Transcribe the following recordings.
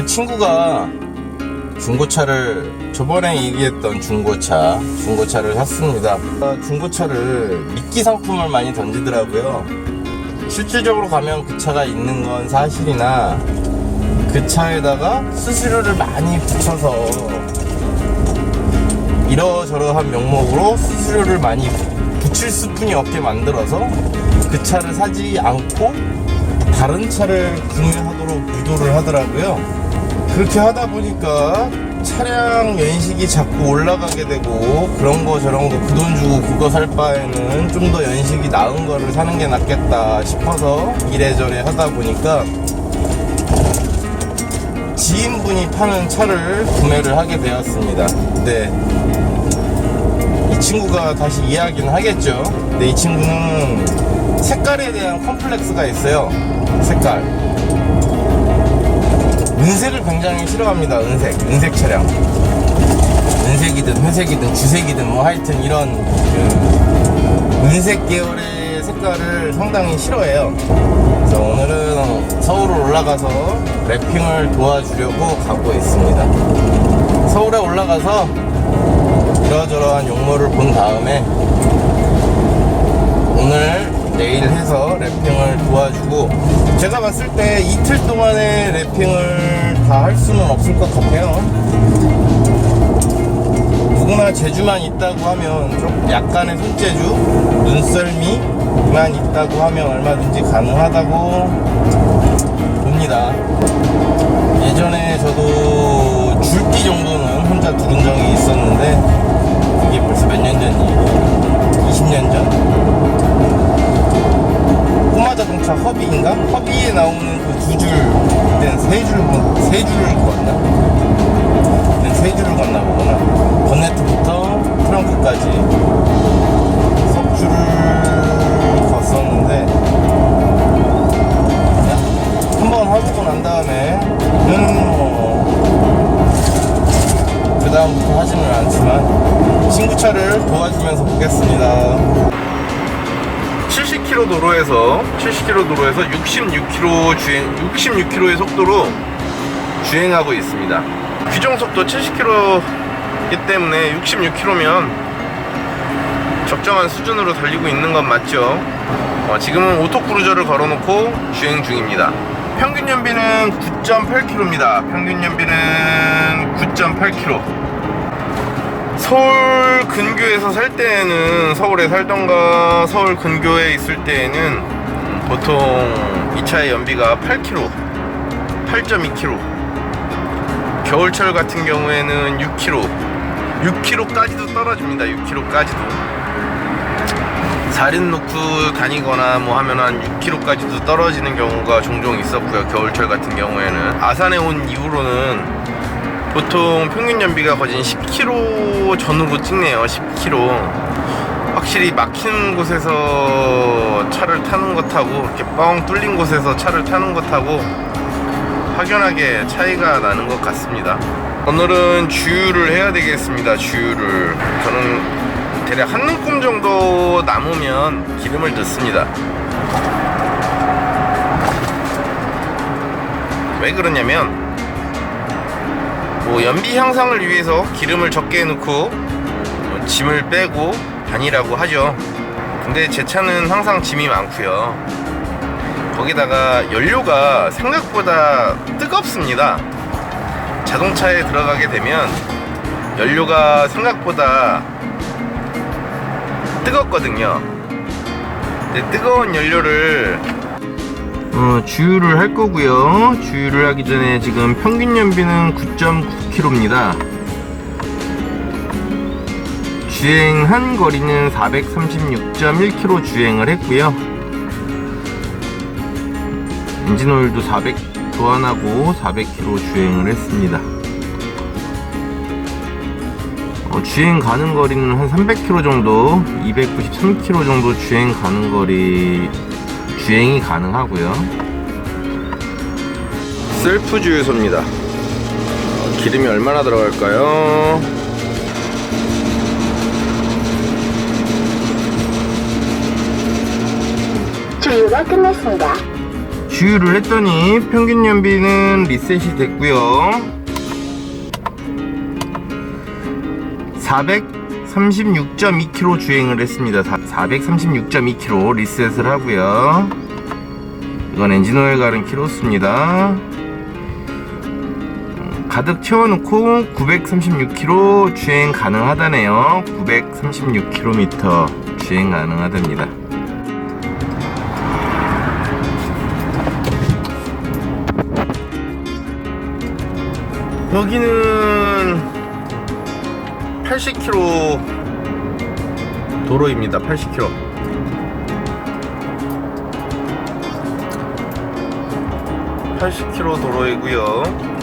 친구가 중고차를, 저번에 얘기했던 중고차를 샀습니다. 중고차를 미끼 상품을 많이 던지더라고요. 실질적으로 가면 그 차가 있는 건 사실이나 그 차에다가 수수료를 많이 붙여서 이러저러한 명목으로 수수료를 많이 붙일 수뿐이 없게 만들어서 그 차를 사지 않고 다른 차를 구매하도록 유도를 하더라고요. 그렇게 하다 보니까 차량 연식이 자꾸 올라가게 되고, 그런 거 저런 거 그 돈 주고 그거 살 바에는 좀 더 연식이 나은 거를 사는 게 낫겠다 싶어서 이래저래 하다 보니까 지인분이 파는 차를 구매를 하게 되었습니다. 근데 이 친구가 다시 이야기는 하겠죠. 근데 이 친구는 색깔에 대한 컴플렉스가 있어요. 색깔, 은색을 굉장히 싫어합니다. 은색 차량, 은색이든 회색이든 주색이든 뭐 하여튼 이런 그 은색 계열의 색깔을 상당히 싫어해요. 그래서 오늘은 서울을 올라가서 랩핑을 도와주려고 가고 있습니다. 서울에 올라가서 이러저러한 용모를 본 다음에 오늘 내일 해서 랩핑을 도와주고, 제가 봤을 때 이틀 동안의 랩핑을 다 할 수는 없을 것 같아요. 누구나 재주만 있다고 하면, 좀 약간의 손재주, 눈썰미만 있다고 하면 얼마든지 가능하다고 봅니다. 예전에 저도 줄기 정도는 혼자 두른 적이 있었는데, 이게 벌써 몇 년 전이에요? 20년 전. 꼬마자동차 허비인가? 허비에 나오는 그 두 줄, 그때는 세 줄을 건나? 그때는 세 줄을 건나 보구나. 번네트부터 트렁크까지 석줄을 걷었는데, 한번 해보고 난 다음에는 그 다음부터 하지는 않지만 친구차를 도와주면서 보겠습니다. 70km 도로에서 66km의 속도로 주행하고 있습니다. 규정 속도 70km이기 때문에 66km면 적정한 수준으로 달리고 있는 건 맞죠. 지금은 오토크루저를 걸어놓고 주행 중입니다. 평균 연비는 9.8km입니다. 평균 연비는 9.8km. 서울 근교에서 살 때에는, 서울에 살던가 서울 근교에 있을 때에는 보통 이 차의 연비가 8km, 8.2km. 겨울철 같은 경우에는 6km까지도 떨어집니다. 6km까지도. 살인 놓고 다니거나 뭐 하면 한 6km까지도 떨어지는 경우가 종종 있었고요. 겨울철 같은 경우에는. 아산에 온 이후로는 보통 평균 연비가 거진 10km 전후로 찍네요. 10km. 확실히 막힌 곳에서 차를 타는 것하고 이렇게 뻥 뚫린 곳에서 차를 타는 것하고 확연하게 차이가 나는 것 같습니다. 오늘은 주유를 해야 되겠습니다. 주유를. 저는 대략 한 움큼 정도 남으면 기름을 넣습니다. 왜 그러냐면, 연비 향상을 위해서 기름을 적게 넣고 짐을 빼고 다니라고 하죠. 근데 제 차는 항상 짐이 많고요. 거기다가 연료가 생각보다 뜨겁습니다. 자동차에 들어가게 되면 연료가 생각보다 뜨겁거든요. 근데 뜨거운 연료를 주유를 할 거고요. 주유를 하기 전에 지금 평균 연비는 9.9km입니다. 주행한 거리는 436.1km 주행을 했고요. 엔진오일도 400 교환하고 400km 주행을 했습니다. 주행 가는 거리는 한 300km 정도, 293km 정도 주행 가는 거리 주행이 가능하고요. 셀프 주유소입니다. 기름이 얼마나 들어갈까요? 주유가 끝났습니다. 주유를 했더니 평균 연비는 리셋이 됐고요. 436.2km 주행을 했습니다. 436.2km 리셋을 하고요. 이건 엔진오일 갈은 키로수입니다. 가득 채워놓고 936km 주행 가능하다네요. 936km 주행 가능하답니다. 여기는 80km 도로입니다. 80km. 도로이고요.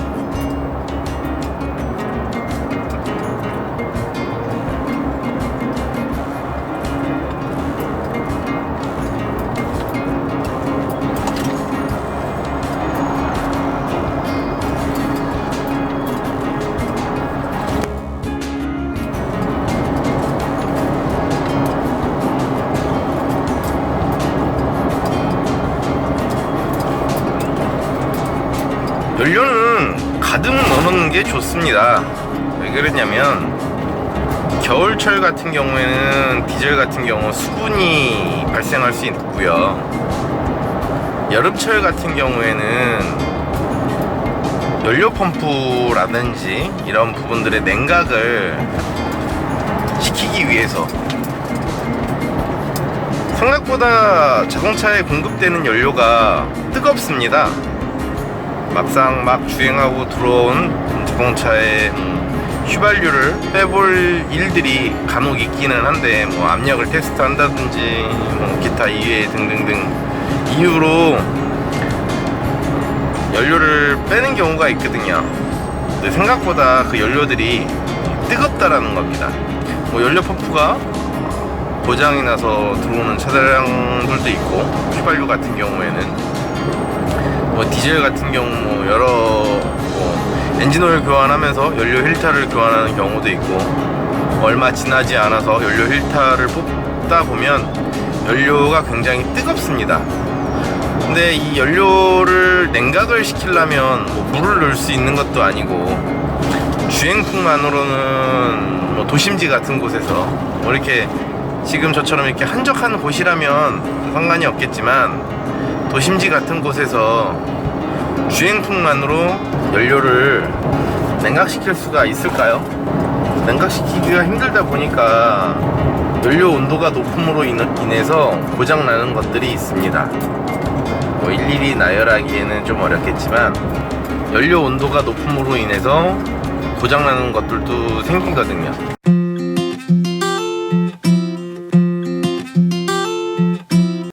연료는 가득 넣는 게 좋습니다. 왜 그러냐면 겨울철 같은 경우에는 디젤 같은 경우 수분이 발생할 수 있고요. 여름철 같은 경우에는 연료 펌프라든지 이런 부분들의 냉각을 시키기 위해서 생각보다 자동차에 공급되는 연료가 뜨겁습니다. 막상 막 주행하고 들어온 자동차에 휘발유를 빼볼 일들이 간혹 있기는 한데, 뭐 압력을 테스트 한다든지 뭐 기타 이외 등등등 이유로 연료를 빼는 경우가 있거든요. 근데 생각보다 그 연료들이 뜨겁다라는 겁니다. 뭐 연료 펌프가 고장이 나서 들어오는 차량들도 있고, 휘발유 같은 경우에는 뭐 디젤 같은 경우 뭐 여러 엔진오일 교환하면서 연료 힐터를 교환하는 경우도 있고, 얼마 지나지 않아서 연료 힐터를 뽑다 보면 연료가 굉장히 뜨겁습니다. 근데 이 연료를 냉각을 시키려면 뭐 물을 넣을 수 있는 것도 아니고, 주행풍만으로는 뭐 도심지 같은 곳에서 뭐 이렇게 지금 저처럼 이렇게 한적한 곳이라면 상관이 없겠지만, 도심지 같은 곳에서 주행풍만으로 연료를 냉각시킬 수가 있을까요? 냉각시키기가 힘들다 보니까 연료 온도가 높음으로 인해서 고장나는 것들이 있습니다. 뭐 일일이 나열하기에는 좀 어렵겠지만 연료 온도가 높음으로 인해서 고장나는 것들도 생기거든요.